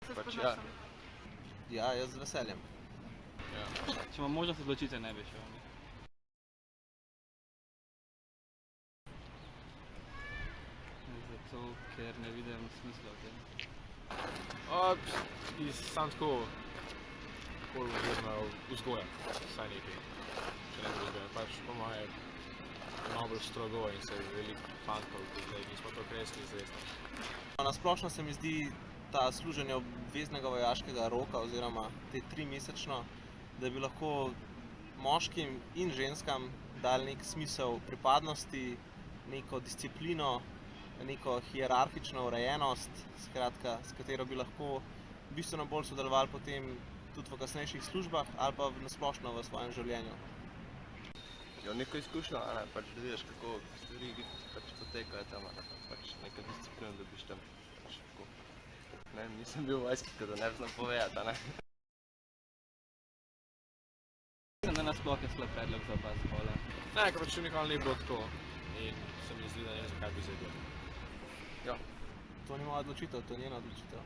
se pač spoznaš tam? Ja, jaz z veseljem. Če imam možnost odločitve, ne bi šel. Zato, ker ne vidim smisla v tem. Sam tako oziroma vzgoja, vsaj nekaj, če ne drugega. Pač po moje malo bolj strogo in se veliko fantov, ki zdaj nismo to kresli zvezno. Na splošno se mi zdi ta služenje obveznega vojaškega roka oziroma te 3-mesečno, da bi lahko moškim in ženskam dali nek smisel pripadnosti, neko disciplino, neko hierarhično urejenost, skratka, s katero bi lahko bistveno bolj sodelovali potem tudi v kasnejših službah ali pa na splošno v svojem življenju. Ja, neko izkušnjo, pač da vidiš, kako stvari pač potekajo tam, pač neka disciplina dobiš tam, pač tako. Ne vem, nisem bil v vojski, tako da ne znam povedati, ne. Mislim, da nasploh je slab predlog za oba spola. Ne, ker pač nikoli ni bilo tako in se mi zdi, da ne vem, zakaj bi zdaj bilo. To ni moja odločitev, to je njena odločitev.